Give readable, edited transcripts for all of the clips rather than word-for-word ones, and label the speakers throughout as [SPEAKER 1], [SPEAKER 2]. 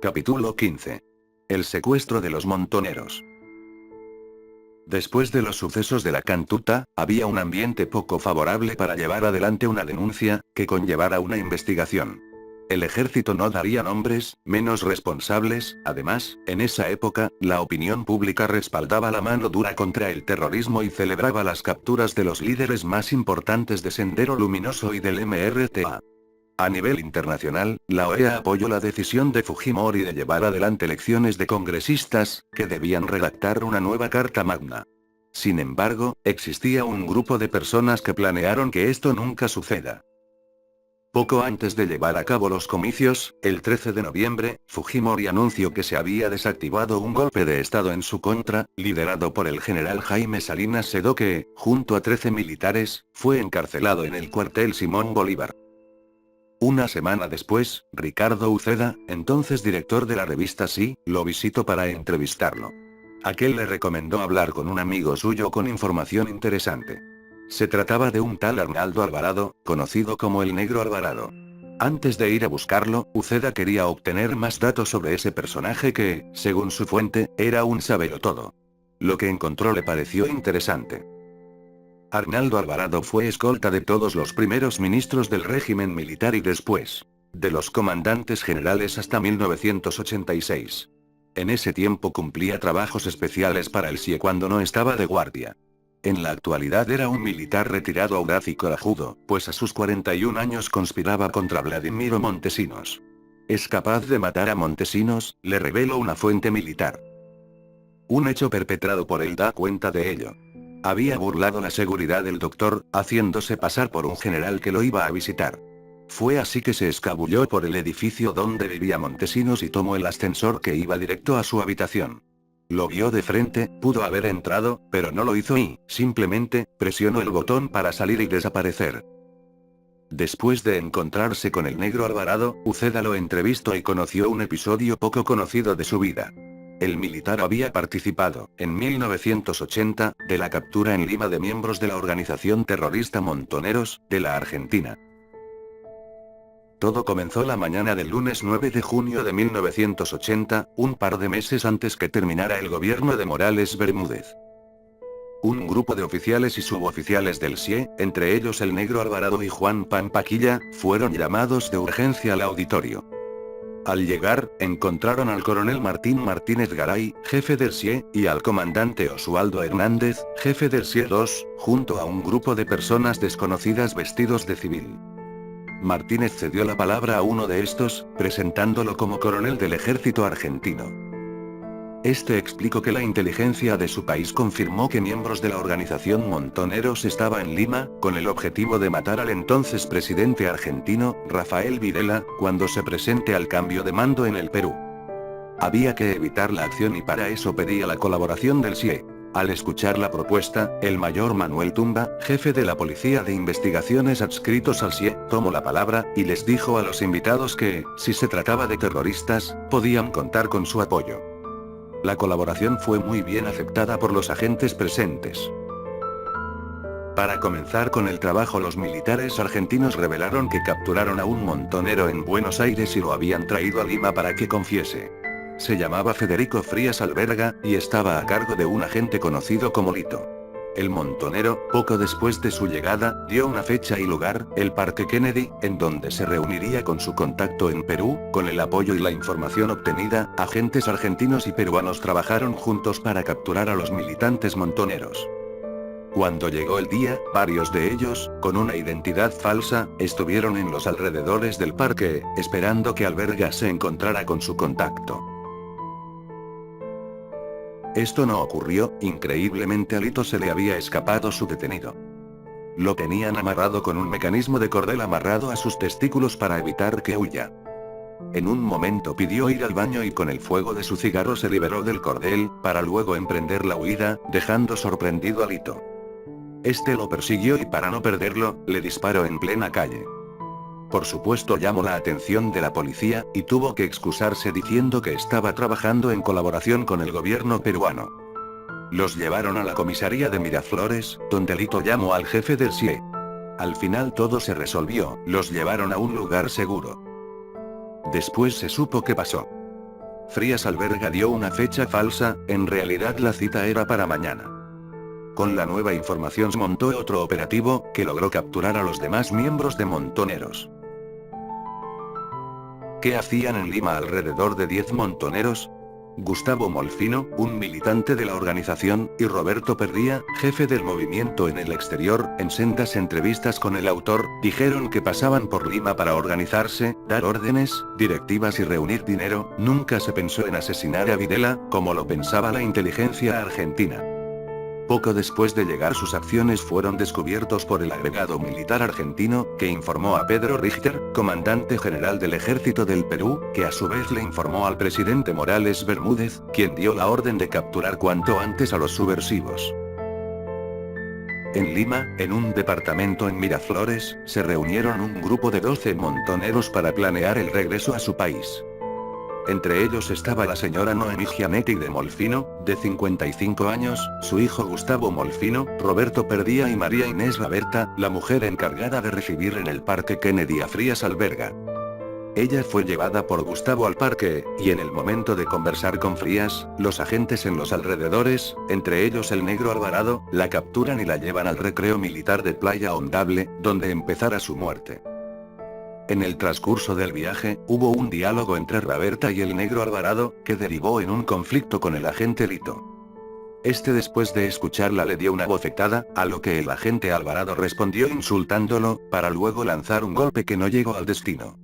[SPEAKER 1] Capítulo 15. El secuestro de los montoneros. Después de los sucesos de la Cantuta, había un ambiente poco favorable para llevar adelante una denuncia, que conllevara una investigación. El ejército no daría nombres, menos responsables. Además, en esa época, la opinión pública respaldaba la mano dura contra el terrorismo y celebraba las capturas de los líderes más importantes de Sendero Luminoso y del MRTA. A nivel internacional, la OEA apoyó la decisión de Fujimori de llevar adelante elecciones de congresistas, que debían redactar una nueva Carta Magna. Sin embargo, existía un grupo de personas que planearon que esto nunca suceda. Poco antes de llevar a cabo los comicios, el 13 de noviembre, Fujimori anunció que se había desactivado un golpe de estado en su contra, liderado por el general Jaime Salinas Sedó que, junto a 13 militares, fue encarcelado en el cuartel Simón Bolívar. Una semana después, Ricardo Uceda, entonces director de la revista Sí, lo visitó para entrevistarlo. Aquel le recomendó hablar con un amigo suyo con información interesante. Se trataba de un tal Arnaldo Alvarado, conocido como el Negro Alvarado. Antes de ir a buscarlo, Uceda quería obtener más datos sobre ese personaje que, según su fuente, era un sabelotodo. Lo que encontró le pareció interesante. Arnaldo Alvarado fue escolta de todos los primeros ministros del régimen militar y después de los comandantes generales hasta 1986. En ese tiempo cumplía trabajos especiales para el CIE cuando no estaba de guardia. En la actualidad era un militar retirado audaz y corajudo, pues a sus 41 años conspiraba contra Vladimiro Montesinos. Es capaz de matar a Montesinos, le reveló una fuente militar. Un hecho perpetrado por él da cuenta de ello. Había burlado la seguridad del doctor, haciéndose pasar por un general que lo iba a visitar. Fue así que se escabulló por el edificio donde vivía Montesinos y tomó el ascensor que iba directo a su habitación. Lo vio de frente, pudo haber entrado, pero no lo hizo y, simplemente, presionó el botón para salir y desaparecer. Después de encontrarse con el Negro Alvarado, Uceda lo entrevistó y conoció un episodio poco conocido de su vida. El militar había participado, en 1980, de la captura en Lima de miembros de la organización terrorista Montoneros, de la Argentina. Todo comenzó la mañana del lunes 9 de junio de 1980, un par de meses antes que terminara el gobierno de Morales Bermúdez. Un grupo de oficiales y suboficiales del CIE, entre ellos el Negro Alvarado y Juan Pampaquilla, fueron llamados de urgencia al auditorio. Al llegar, encontraron al coronel Martín Martínez Garay, jefe del CIE, y al comandante Oswaldo Hernández, jefe del CIE II, junto a un grupo de personas desconocidas vestidos de civil. Martínez cedió la palabra a uno de estos, presentándolo como coronel del ejército argentino. Este explicó que la inteligencia de su país confirmó que miembros de la organización Montoneros estaba en Lima, con el objetivo de matar al entonces presidente argentino, Rafael Videla, cuando se presente al cambio de mando en el Perú. Había que evitar la acción y para eso pedía la colaboración del CIE. Al escuchar la propuesta, el mayor Manuel Tumba, jefe de la Policía de Investigaciones adscritos al CIE, tomó la palabra, y les dijo a los invitados que, si se trataba de terroristas, podían contar con su apoyo. La colaboración fue muy bien aceptada por los agentes presentes. Para comenzar con el trabajo, los militares argentinos revelaron que capturaron a un montonero en Buenos Aires y lo habían traído a Lima para que confiese. Se llamaba Federico Frías Alberga, y estaba a cargo de un agente conocido como Lito. El montonero, poco después de su llegada, dio una fecha y lugar, el Parque Kennedy, en donde se reuniría con su contacto en Perú. Con el apoyo y la información obtenida, agentes argentinos y peruanos trabajaron juntos para capturar a los militantes montoneros. Cuando llegó el día, varios de ellos, con una identidad falsa, estuvieron en los alrededores del parque, esperando que Alberga se encontrara con su contacto. Esto no ocurrió, increíblemente a Lito se le había escapado su detenido. Lo tenían amarrado con un mecanismo de cordel amarrado a sus testículos para evitar que huya. En un momento pidió ir al baño y con el fuego de su cigarro se liberó del cordel, para luego emprender la huida, dejando sorprendido a Lito. Este lo persiguió y para no perderlo, le disparó en plena calle. Por supuesto llamó la atención de la policía, y tuvo que excusarse diciendo que estaba trabajando en colaboración con el gobierno peruano. Los llevaron a la comisaría de Miraflores, donde Lito llamó al jefe del CIE. Al final todo se resolvió, los llevaron a un lugar seguro. Después se supo qué pasó. Frías Alberga dio una fecha falsa, en realidad la cita era para mañana. Con la nueva información se montó otro operativo, que logró capturar a los demás miembros de Montoneros. ¿Qué hacían en Lima alrededor de 10 montoneros? Gustavo Molfino, un militante de la organización, y Roberto Perdía, jefe del movimiento en el exterior, en sendas entrevistas con el autor, dijeron que pasaban por Lima para organizarse, dar órdenes, directivas y reunir dinero. Nunca se pensó en asesinar a Videla, como lo pensaba la inteligencia argentina. Poco después de llegar, sus acciones fueron descubiertos por el agregado militar argentino, que informó a Pedro Richter, comandante general del ejército del Perú, que a su vez le informó al presidente Morales Bermúdez, quien dio la orden de capturar cuanto antes a los subversivos. En Lima, en un departamento en Miraflores, se reunieron un grupo de 12 montoneros para planear el regreso a su país. Entre ellos estaba la señora Noemí Gianetti de Molfino, de 55 años, su hijo Gustavo Molfino, Roberto Perdía y María Inés Raberta, la mujer encargada de recibir en el Parque Kennedy a Frías Alberga. Ella fue llevada por Gustavo al parque, y en el momento de conversar con Frías, los agentes en los alrededores, entre ellos el negro Alvarado, la capturan y la llevan al recreo militar de Playa Hondable, donde empezara su muerte. En el transcurso del viaje, hubo un diálogo entre Raberta y el negro Alvarado, que derivó en un conflicto con el agente Lito. Este, después de escucharla, le dio una bofetada, a lo que el agente Alvarado respondió insultándolo, para luego lanzar un golpe que no llegó al destino.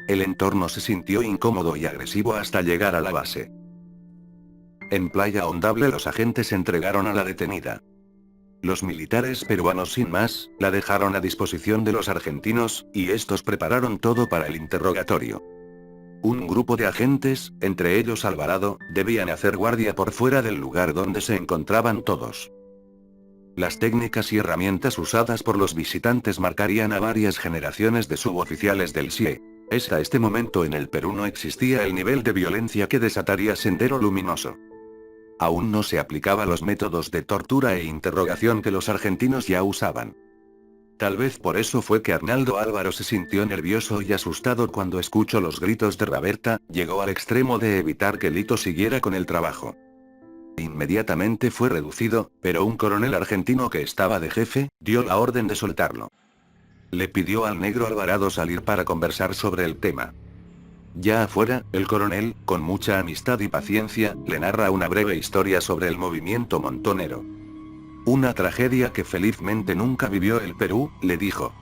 [SPEAKER 1] El entorno se sintió incómodo y agresivo hasta llegar a la base. En Playa Hondable los agentes entregaron a la detenida. Los militares peruanos, sin más, la dejaron a disposición de los argentinos, y estos prepararon todo para el interrogatorio. Un grupo de agentes, entre ellos Alvarado, debían hacer guardia por fuera del lugar donde se encontraban todos. Las técnicas y herramientas usadas por los visitantes marcarían a varias generaciones de suboficiales del CIE. Hasta este momento en el Perú no existía el nivel de violencia que desataría Sendero Luminoso. Aún no se aplicaban los métodos de tortura e interrogación que los argentinos ya usaban. Tal vez por eso fue que Arnaldo Álvaro se sintió nervioso y asustado cuando escuchó los gritos de Raberta, llegó al extremo de evitar que Lito siguiera con el trabajo. Inmediatamente fue reducido, pero un coronel argentino que estaba de jefe, dio la orden de soltarlo. Le pidió al negro Alvarado salir para conversar sobre el tema. Ya afuera, el coronel, con mucha amistad y paciencia, le narra una breve historia sobre el movimiento montonero. Una tragedia que felizmente nunca vivió el Perú, le dijo.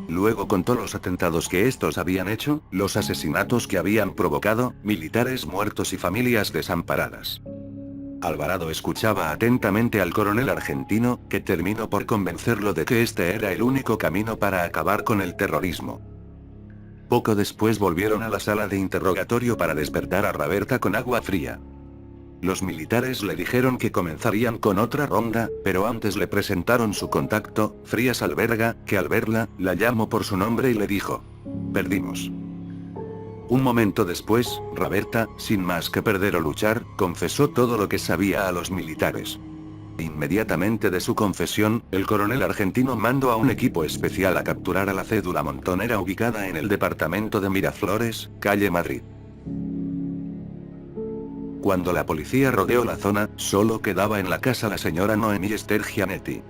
[SPEAKER 1] Luego contó los atentados que estos habían hecho, los asesinatos que habían provocado, militares muertos y familias desamparadas. Alvarado escuchaba atentamente al coronel argentino, que terminó por convencerlo de que este era el único camino para acabar con el terrorismo. Poco después volvieron a la sala de interrogatorio para despertar a Raberta con agua fría. Los militares le dijeron que comenzarían con otra ronda, pero antes le presentaron su contacto, Frías Alberga, que al verla, la llamó por su nombre y le dijo: perdimos. Un momento después, Raberta, sin más que perder o luchar, confesó todo lo que sabía a los militares. Inmediatamente de su confesión, el coronel argentino mandó a un equipo especial a capturar a la cédula montonera ubicada en el departamento de Miraflores, calle Madrid. Cuando la policía rodeó la zona, solo quedaba en la casa la señora Noemí Esther Gianetti.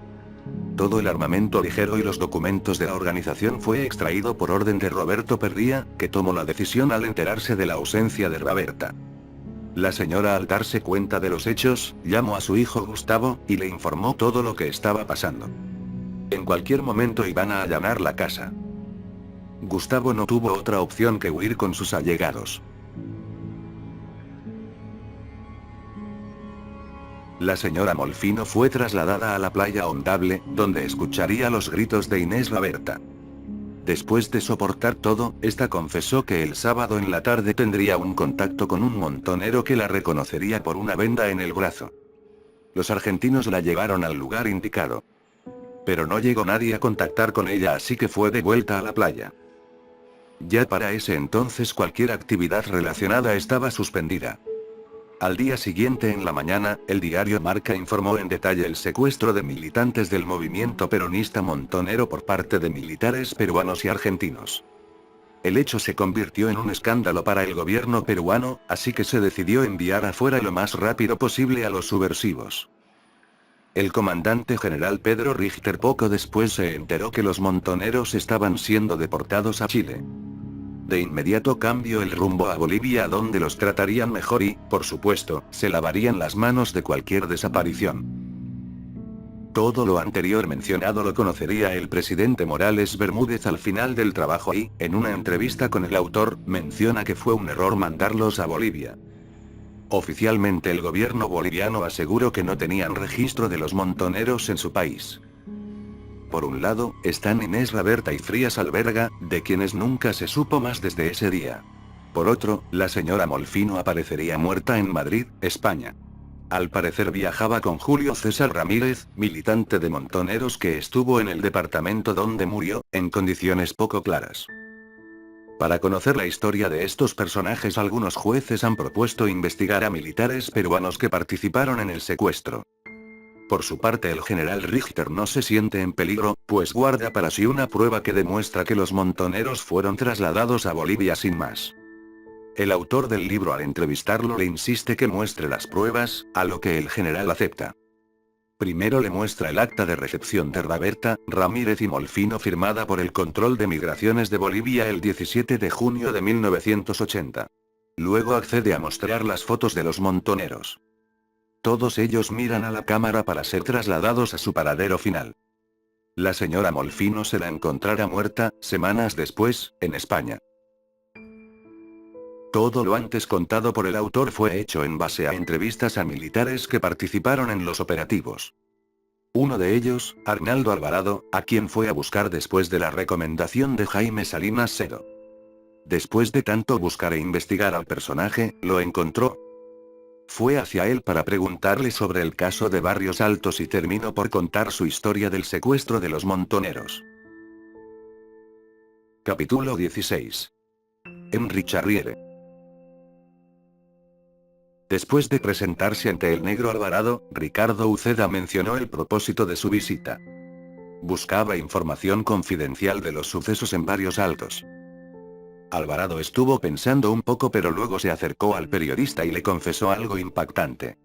[SPEAKER 1] Todo el armamento ligero y los documentos de la organización fue extraído por orden de Roberto Perdía, que tomó la decisión al enterarse de la ausencia de Raberta. La señora, al darse cuenta de los hechos, llamó a su hijo Gustavo, y le informó todo lo que estaba pasando. En cualquier momento iban a allanar la casa. Gustavo no tuvo otra opción que huir con sus allegados. La señora Molfino fue trasladada a la Playa Hondable, donde escucharía los gritos de Inés Raberta. Después de soportar todo, esta confesó que el sábado en la tarde tendría un contacto con un montonero que la reconocería por una venda en el brazo. Los argentinos la llevaron al lugar indicado. Pero no llegó nadie a contactar con ella, así que fue de vuelta a la playa. Ya para ese entonces cualquier actividad relacionada estaba suspendida. Al día siguiente en la mañana, el diario Marca informó en detalle el secuestro de militantes del movimiento peronista montonero por parte de militares peruanos y argentinos. El hecho se convirtió en un escándalo para el gobierno peruano, así que se decidió enviar afuera lo más rápido posible a los subversivos. El comandante general Pedro Richter poco después se enteró que los montoneros estaban siendo deportados a Chile. De inmediato cambió el rumbo a Bolivia, donde los tratarían mejor y, por supuesto, se lavarían las manos de cualquier desaparición. Todo lo anterior mencionado lo conocería el presidente Morales Bermúdez al final del trabajo y, en una entrevista con el autor, menciona que fue un error mandarlos a Bolivia. Oficialmente el gobierno boliviano aseguró que no tenían registro de los montoneros en su país. Por un lado, están Inés Raberta y Frías Alberga, de quienes nunca se supo más desde ese día. Por otro, la señora Molfino aparecería muerta en Madrid, España. Al parecer viajaba con Julio César Ramírez, militante de montoneros que estuvo en el departamento donde murió, en condiciones poco claras. Para conocer la historia de estos personajes, algunos jueces han propuesto investigar a militares peruanos que participaron en el secuestro. Por su parte, el general Richter no se siente en peligro, pues guarda para sí una prueba que demuestra que los montoneros fueron trasladados a Bolivia sin más. El autor del libro, al entrevistarlo, le insiste que muestre las pruebas, a lo que el general acepta. Primero le muestra el acta de recepción de Raberta, Ramírez y Molfino firmada por el Control de Migraciones de Bolivia el 17 de junio de 1980. Luego accede a mostrar las fotos de los montoneros. Todos ellos miran a la cámara para ser trasladados a su paradero final. La señora Molfino se la encontrará muerta, semanas después, en España. Todo lo antes contado por el autor fue hecho en base a entrevistas a militares que participaron en los operativos. Uno de ellos, Arnaldo Alvarado, a quien fue a buscar después de la recomendación de Jaime Salinas Cero. Después de tanto buscar e investigar al personaje, lo encontró. Fue hacia él para preguntarle sobre el caso de Barrios Altos y terminó por contar su historia del secuestro de los montoneros. Capítulo 16. Henry Charriere. Después de presentarse ante el negro Alvarado, Ricardo Uceda mencionó el propósito de su visita. Buscaba información confidencial de los sucesos en Barrios Altos. Alvarado estuvo pensando un poco, pero luego se acercó al periodista y le confesó algo impactante.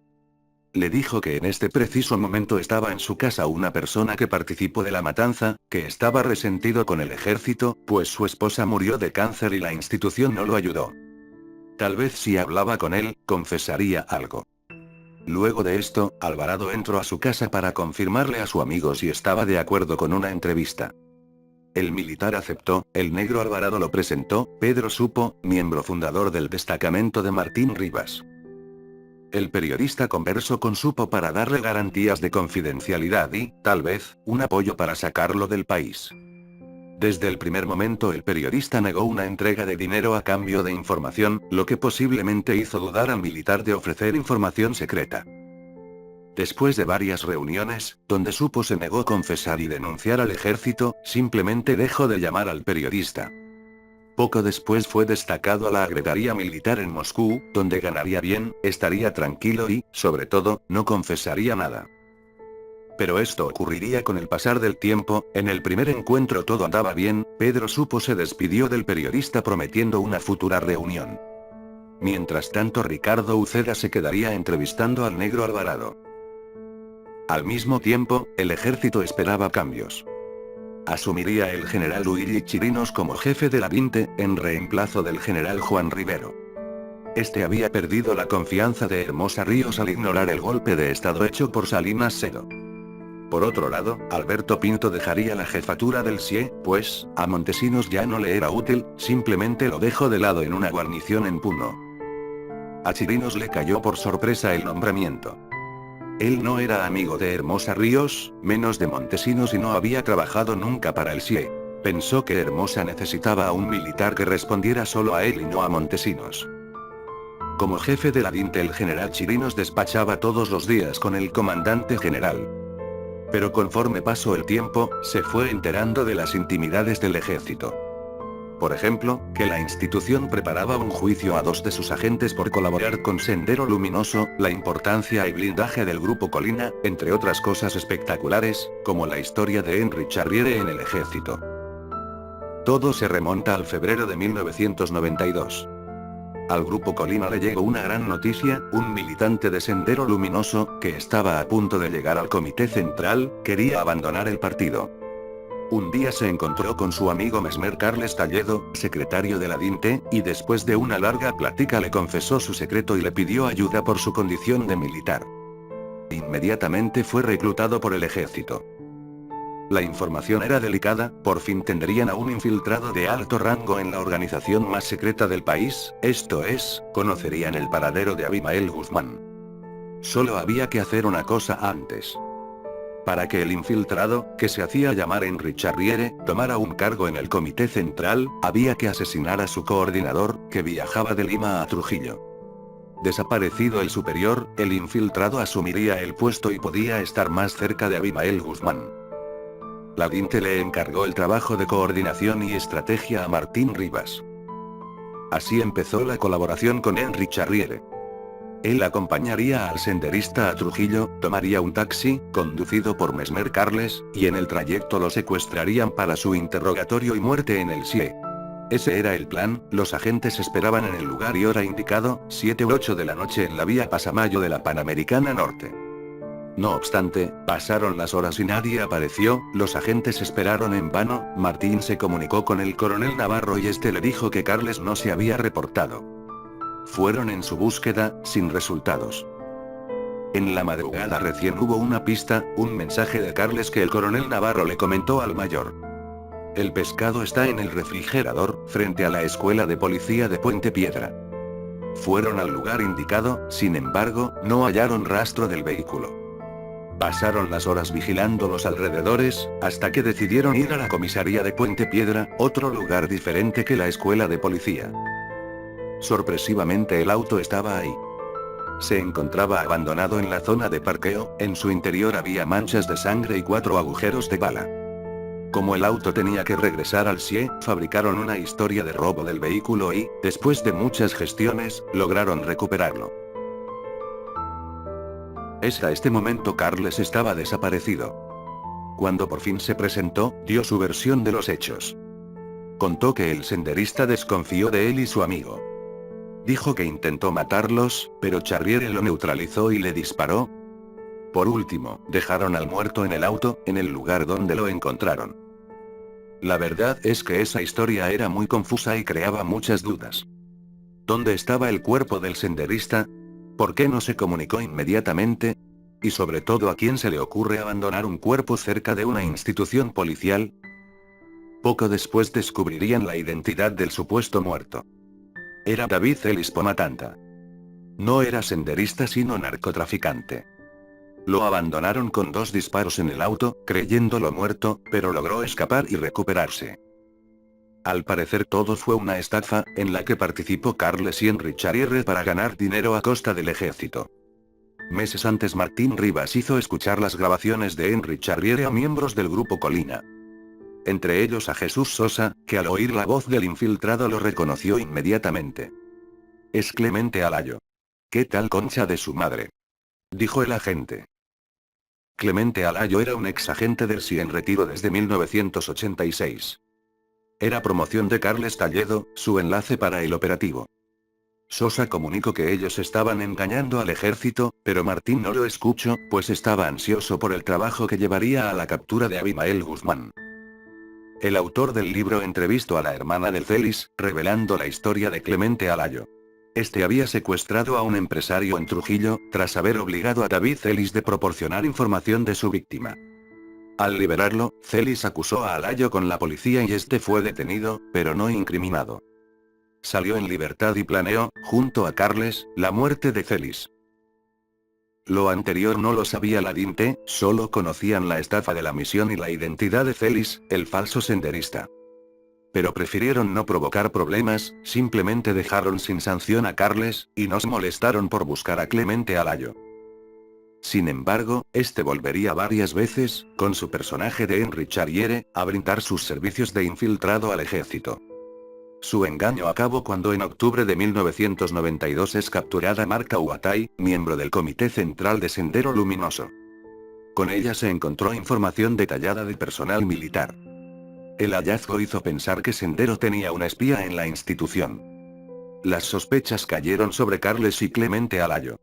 [SPEAKER 1] Le dijo que en este preciso momento estaba en su casa una persona que participó de la matanza, que estaba resentido con el ejército, pues su esposa murió de cáncer y la institución no lo ayudó. Tal vez si hablaba con él, confesaría algo. Luego de esto, Alvarado entró a su casa para confirmarle a su amigo si estaba de acuerdo con una entrevista. El militar aceptó, el negro Alvarado lo presentó, Pedro Supo, miembro fundador del destacamento de Martín Rivas. El periodista conversó con Supo para darle garantías de confidencialidad y, tal vez, un apoyo para sacarlo del país. Desde el primer momento el periodista negó una entrega de dinero a cambio de información, lo que posiblemente hizo dudar al militar de ofrecer información secreta. Después de varias reuniones, donde Supo se negó a confesar y denunciar al ejército, simplemente dejó de llamar al periodista. Poco después fue destacado a la Secretaría Militar en Moscú, donde ganaría bien, estaría tranquilo y, sobre todo, no confesaría nada. Pero esto ocurriría con el pasar del tiempo. En el primer encuentro todo andaba bien, Pedro Supo se despidió del periodista prometiendo una futura reunión. Mientras tanto, Ricardo Uceda se quedaría entrevistando al negro Alvarado. Al mismo tiempo, el ejército esperaba cambios. Asumiría el general Luigi Chirinos como jefe de la 20, en reemplazo del general Juan Rivero. Este había perdido la confianza de Hermosa Ríos al ignorar el golpe de estado hecho por Salinas Cero. Por otro lado, Alberto Pinto dejaría la jefatura del CIE, pues, a Montesinos ya no le era útil, simplemente lo dejó de lado en una guarnición en Puno. A Chirinos le cayó por sorpresa el nombramiento. Él no era amigo de Hermosa Ríos, menos de Montesinos, y no había trabajado nunca para el CIE. Pensó que Hermosa necesitaba a un militar que respondiera solo a él y no a Montesinos. Como jefe de la DINTE, el general Chirinos despachaba todos los días con el comandante general. Pero conforme pasó el tiempo, se fue enterando de las intimidades del ejército. Por ejemplo, que la institución preparaba un juicio a 2 de sus agentes por colaborar con Sendero Luminoso, la importancia y blindaje del Grupo Colina, entre otras cosas espectaculares, como la historia de Henry Charriere en el ejército. Todo se remonta al febrero de 1992. Al Grupo Colina le llegó una gran noticia: un militante de Sendero Luminoso, que estaba a punto de llegar al Comité Central, quería abandonar el partido. Un día se encontró con su amigo Mesmer Carles Talledo, secretario de la DINTE, y después de una larga plática le confesó su secreto y le pidió ayuda por su condición de militar. Inmediatamente fue reclutado por el ejército. La información era delicada, por fin tendrían a un infiltrado de alto rango en la organización más secreta del país, esto es, conocerían el paradero de Abimael Guzmán. Solo había que hacer una cosa antes. Para que el infiltrado, que se hacía llamar Henry Charriere, tomara un cargo en el Comité Central, había que asesinar a su coordinador, que viajaba de Lima a Trujillo. Desaparecido el superior, el infiltrado asumiría el puesto y podía estar más cerca de Abimael Guzmán. La DINTE le encargó el trabajo de coordinación y estrategia a Martín Rivas. Así empezó la colaboración con Henry Charriere. Él acompañaría al senderista a Trujillo, tomaría un taxi, conducido por Mesmer Carles, y en el trayecto lo secuestrarían para su interrogatorio y muerte en el CIE. Ese era el plan. Los agentes esperaban en el lugar y hora indicado, 7 u 8 de la noche en la vía Pasamayo de la Panamericana Norte. No obstante, pasaron las horas y nadie apareció, los agentes esperaron en vano. Martín se comunicó con el coronel Navarro y este le dijo que Carles no se había reportado. Fueron en su búsqueda, sin resultados. En la madrugada recién hubo una pista, un mensaje de Carles que el coronel Navarro le comentó al mayor. El pescado está en el refrigerador, frente a la escuela de policía de Puente Piedra. Fueron al lugar indicado, sin embargo, no hallaron rastro del vehículo. Pasaron las horas vigilando los alrededores, hasta que decidieron ir a la comisaría de Puente Piedra, otro lugar diferente que la escuela de policía. Sorpresivamente el auto estaba ahí. Se encontraba abandonado en la zona de parqueo, en su interior había manchas de sangre y 4 agujeros de bala. Como el auto tenía que regresar al CIE, fabricaron una historia de robo del vehículo y, después de muchas gestiones, lograron recuperarlo. Hasta este momento Carles estaba desaparecido. Cuando por fin se presentó, dio su versión de los hechos. Contó que el senderista desconfió de él y su amigo. Dijo que intentó matarlos, pero Charriere lo neutralizó y le disparó. Por último, dejaron al muerto en el auto, en el lugar donde lo encontraron. La verdad es que esa historia era muy confusa y creaba muchas dudas. ¿Dónde estaba el cuerpo del senderista? ¿Por qué no se comunicó inmediatamente? Y sobre todo, ¿a quién se le ocurre abandonar un cuerpo cerca de una institución policial? Poco después descubrirían la identidad del supuesto muerto. Era David Celis Pomatanta. No era senderista sino narcotraficante. Lo abandonaron con 2 disparos en el auto, creyéndolo muerto, pero logró escapar y recuperarse. Al parecer todo fue una estafa, en la que participó Carles y Henry Charriere para ganar dinero a costa del ejército. Meses antes Martín Rivas hizo escuchar las grabaciones de Henry Charriere a miembros del Grupo Colina. Entre ellos a Jesús Sosa, que al oír la voz del infiltrado lo reconoció inmediatamente. «Es Clemente Alayo. ¿Qué tal, concha de su madre?», dijo el agente. Clemente Alayo era un exagente del CIE en retiro desde 1986. Era promoción de Carles Talledo, su enlace para el operativo. Sosa comunicó que ellos estaban engañando al ejército, pero Martín no lo escuchó, pues estaba ansioso por el trabajo que llevaría a la captura de Abimael Guzmán. El autor del libro entrevistó a la hermana del Celis, revelando la historia de Clemente Alayo. Este había secuestrado a un empresario en Trujillo, tras haber obligado a David Celis de proporcionar información de su víctima. Al liberarlo, Celis acusó a Alayo con la policía y este fue detenido, pero no incriminado. Salió en libertad y planeó, junto a Carles, la muerte de Celis. Lo anterior no lo sabía la DINTE, solo conocían la estafa de la misión y la identidad de Celis, el falso senderista. Pero prefirieron no provocar problemas, simplemente dejaron sin sanción a Carles, y no se molestaron por buscar a Clemente Alayo. Sin embargo, este volvería varias veces, con su personaje de Henry Charriere, a brindar sus servicios de infiltrado al ejército. Su engaño acabó cuando en octubre de 1992 es capturada Marca Huatay, miembro del Comité Central de Sendero Luminoso. Con ella se encontró información detallada de personal militar. El hallazgo hizo pensar que Sendero tenía un espía en la institución. Las sospechas cayeron sobre Carles y Clemente Alayo.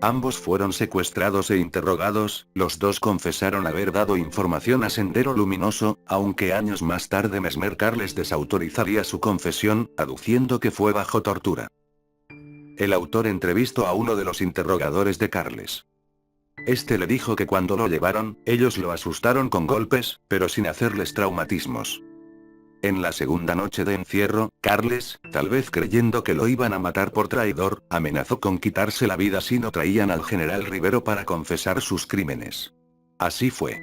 [SPEAKER 1] Ambos fueron secuestrados e interrogados, los dos confesaron haber dado información a Sendero Luminoso, aunque años más tarde Mesmer Carles desautorizaría su confesión, aduciendo que fue bajo tortura. El autor entrevistó a uno de los interrogadores de Carles. Este le dijo que cuando lo llevaron, ellos lo asustaron con golpes, pero sin hacerles traumatismos. En la segunda noche de encierro, Carles, tal vez creyendo que lo iban a matar por traidor, amenazó con quitarse la vida si no traían al general Rivero para confesar sus crímenes. Así fue.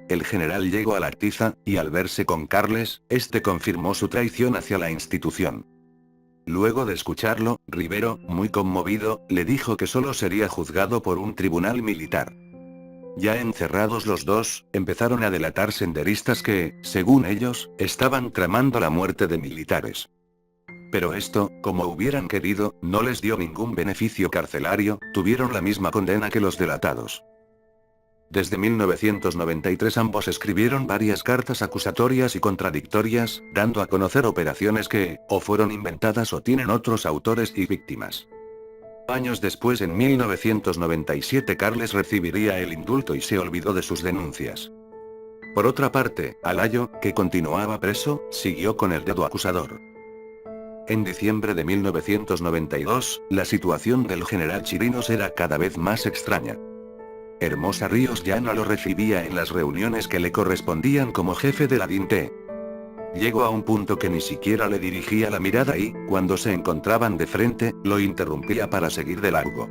[SPEAKER 1] El general llegó a la Artiza, y al verse con Carles, este confirmó su traición hacia la institución. Luego de escucharlo, Rivero, muy conmovido, le dijo que solo sería juzgado por un tribunal militar. Ya encerrados los dos, empezaron a delatar senderistas que, según ellos, estaban tramando la muerte de militares. Pero esto, como hubieran querido, no les dio ningún beneficio carcelario, tuvieron la misma condena que los delatados. Desde 1993 ambos escribieron varias cartas acusatorias y contradictorias, dando a conocer operaciones que, o fueron inventadas o tienen otros autores y víctimas. Años después, en 1997, Carles recibiría el indulto y se olvidó de sus denuncias. Por otra parte, Alayo, que continuaba preso, siguió con el dedo acusador. En diciembre de 1992, la situación del general Chirinos era cada vez más extraña. Hermosa Ríos ya no lo recibía en las reuniones que le correspondían como jefe de la DINT. Llegó a un punto que ni siquiera le dirigía la mirada y, cuando se encontraban de frente, lo interrumpía para seguir de largo.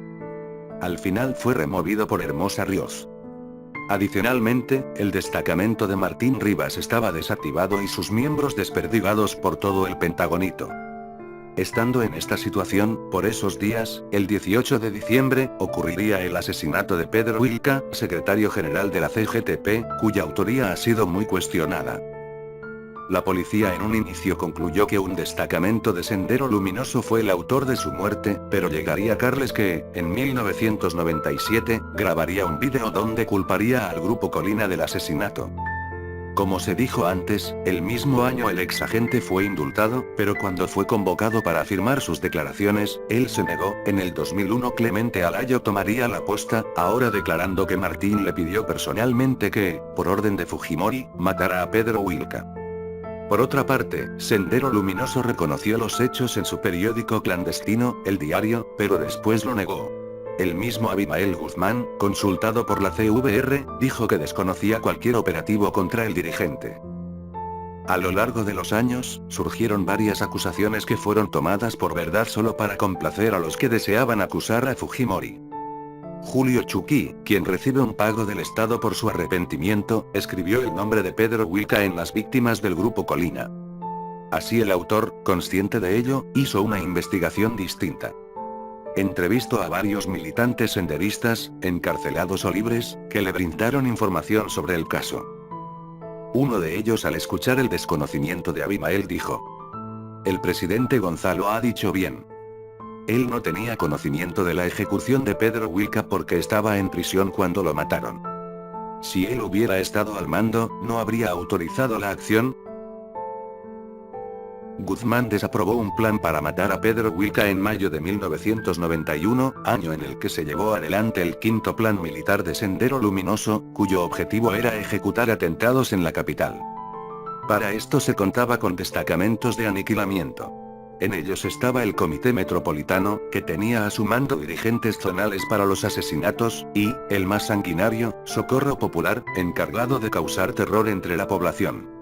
[SPEAKER 1] Al final fue removido por Hermosa Ríos. Adicionalmente, el destacamento de Martín Rivas estaba desactivado y sus miembros desperdigados por todo el Pentagonito. Estando en esta situación, por esos días, el 18 de diciembre, ocurriría el asesinato de Pedro Wilca, secretario general de la CGTP, cuya autoría ha sido muy cuestionada. La policía en un inicio concluyó que un destacamento de Sendero Luminoso fue el autor de su muerte, pero llegaría Carles que, en 1997, grabaría un vídeo donde culparía al Grupo Colina del asesinato. Como se dijo antes, el mismo año el exagente fue indultado, pero cuando fue convocado para firmar sus declaraciones, él se negó. En el 2001 Clemente Alayo tomaría la posta, ahora declarando que Martín le pidió personalmente que, por orden de Fujimori, matara a Pedro Wilca. Por otra parte, Sendero Luminoso reconoció los hechos en su periódico clandestino, El Diario, pero después lo negó. El mismo Abimael Guzmán, consultado por la CVR, dijo que desconocía cualquier operativo contra el dirigente. A lo largo de los años, surgieron varias acusaciones que fueron tomadas por verdad solo para complacer a los que deseaban acusar a Fujimori. Julio Chuqui, quien recibe un pago del Estado por su arrepentimiento, escribió el nombre de Pedro Wilca en las víctimas del Grupo Colina. Así el autor, consciente de ello, hizo una investigación distinta. Entrevistó a varios militantes senderistas, encarcelados o libres, que le brindaron información sobre el caso. Uno de ellos, al escuchar el desconocimiento de Abimael, dijo: "El presidente Gonzalo ha dicho bien. Él no tenía conocimiento de la ejecución de Pedro Wilca porque estaba en prisión cuando lo mataron. Si él hubiera estado al mando, ¿no habría autorizado la acción?". Guzmán desaprobó un plan para matar a Pedro Wilca en mayo de 1991, año en el que se llevó adelante el quinto plan militar de Sendero Luminoso, cuyo objetivo era ejecutar atentados en la capital. Para esto se contaba con destacamentos de aniquilamiento. En ellos estaba el Comité Metropolitano, que tenía a su mando dirigentes zonales para los asesinatos, y, el más sanguinario, Socorro Popular, encargado de causar terror entre la población.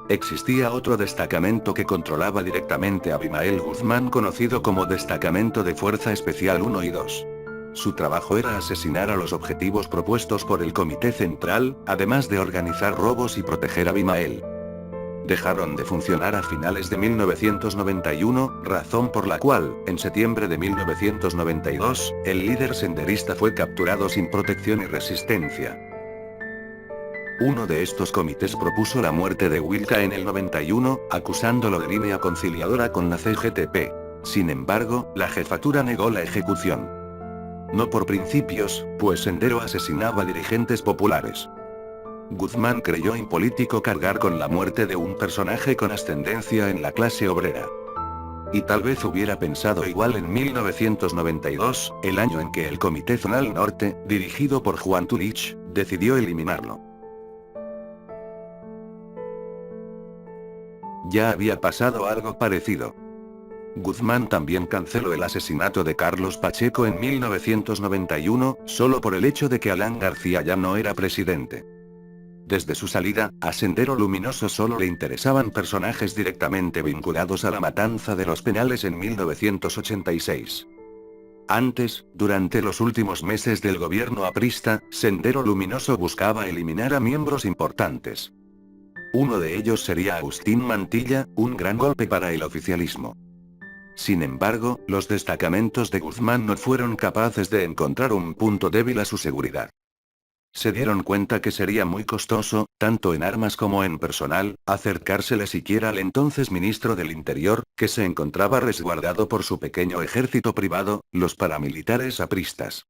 [SPEAKER 1] Existía otro destacamento que controlaba directamente a Abimael Guzmán, conocido como Destacamento de Fuerza Especial 1 y 2. Su trabajo era asesinar a los objetivos propuestos por el Comité Central, además de organizar robos y proteger a Abimael. Dejaron de funcionar a finales de 1991, razón por la cual, en septiembre de 1992, el líder senderista fue capturado sin protección y resistencia. Uno de estos comités propuso la muerte de Wilca en el 91, acusándolo de línea conciliadora con la CGTP. Sin embargo, la jefatura negó la ejecución. No por principios, pues Sendero asesinaba dirigentes populares. Guzmán creyó impolítico cargar con la muerte de un personaje con ascendencia en la clase obrera. Y tal vez hubiera pensado igual en 1992, el año en que el Comité Zonal Norte, dirigido por Juan Turich, decidió eliminarlo. Ya había pasado algo parecido. Guzmán también canceló el asesinato de Carlos Pacheco en 1991, solo por el hecho de que Alan García ya no era presidente. Desde su salida, a Sendero Luminoso solo le interesaban personajes directamente vinculados a la matanza de Los Penales en 1986. Antes, durante los últimos meses del gobierno aprista, Sendero Luminoso buscaba eliminar a miembros importantes. Uno de ellos sería Agustín Mantilla, un gran golpe para el oficialismo. Sin embargo, los destacamentos de Guzmán no fueron capaces de encontrar un punto débil a su seguridad. Se dieron cuenta que sería muy costoso, tanto en armas como en personal, acercársele siquiera al entonces ministro del Interior, que se encontraba resguardado por su pequeño ejército privado, los paramilitares apristas.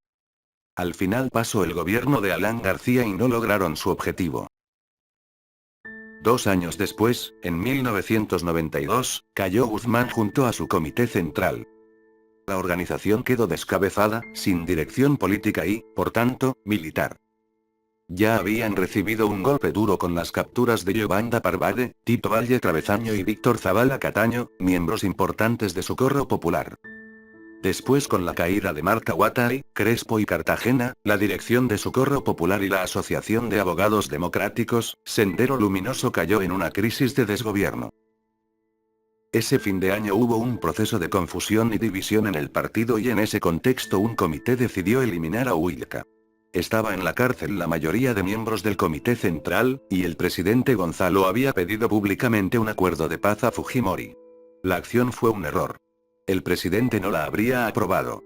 [SPEAKER 1] Al final pasó el gobierno de Alan García y no lograron su objetivo. 2 años después, en 1992, cayó Guzmán junto a su comité central. La organización quedó descabezada, sin dirección política y, por tanto, militar. Ya habían recibido un golpe duro con las capturas de Yolanda Parvade, Tito Valle Travezaño y Víctor Zavala Cataño, miembros importantes de Socorro Popular. Después, con la caída de Marta Guattari, Crespo y Cartagena, la dirección de Socorro Popular y la Asociación de Abogados Democráticos, Sendero Luminoso cayó en una crisis de desgobierno. Ese fin de año hubo un proceso de confusión y división en el partido y en ese contexto un comité decidió eliminar a Huilca. Estaba en la cárcel la mayoría de miembros del comité central, y el presidente Gonzalo había pedido públicamente un acuerdo de paz a Fujimori. La acción fue un error. El presidente no la habría aprobado.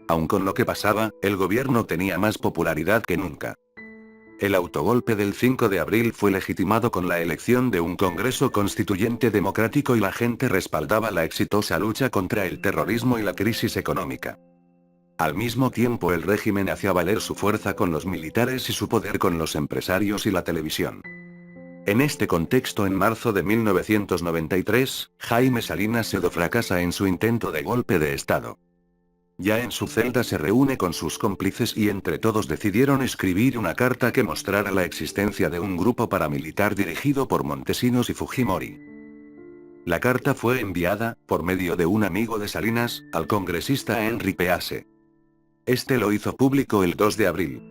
[SPEAKER 1] Aun con lo que pasaba, el gobierno tenía más popularidad que nunca. El autogolpe del 5 de abril fue legitimado con la elección de un Congreso Constituyente democrático y la gente respaldaba la exitosa lucha contra el terrorismo y la crisis económica. Al mismo tiempo el régimen hacía valer su fuerza con los militares y su poder con los empresarios y la televisión. En este contexto, en marzo de 1993, Jaime Salinas Sedo fracasa en su intento de golpe de Estado. Ya en su celda se reúne con sus cómplices y entre todos decidieron escribir una carta que mostrara la existencia de un grupo paramilitar dirigido por Montesinos y Fujimori. La carta fue enviada, por medio de un amigo de Salinas, al congresista Henry Pease. Este lo hizo público el 2 de abril.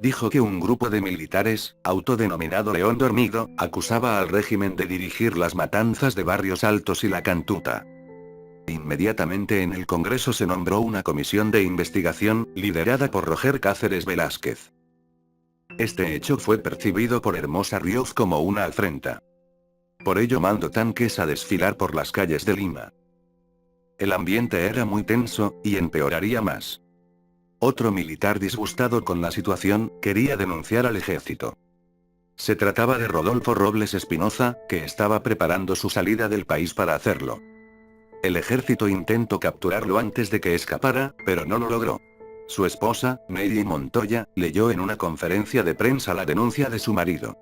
[SPEAKER 1] Dijo que un grupo de militares, autodenominado León Dormido, acusaba al régimen de dirigir las matanzas de Barrios Altos y La Cantuta. Inmediatamente en el Congreso se nombró una comisión de investigación, liderada por Roger Cáceres Velázquez. Este hecho fue percibido por Hermosa Ríos como una afrenta. Por ello mandó tanques a desfilar por las calles de Lima. El ambiente era muy tenso, y empeoraría más. Otro militar disgustado con la situación, quería denunciar al ejército. Se trataba de Rodolfo Robles Espinoza, que estaba preparando su salida del país para hacerlo. El ejército intentó capturarlo antes de que escapara, pero no lo logró. Su esposa, Nelly Montoya, leyó en una conferencia de prensa la denuncia de su marido.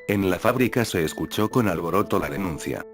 [SPEAKER 1] En la fábrica se escuchó con alboroto la denuncia.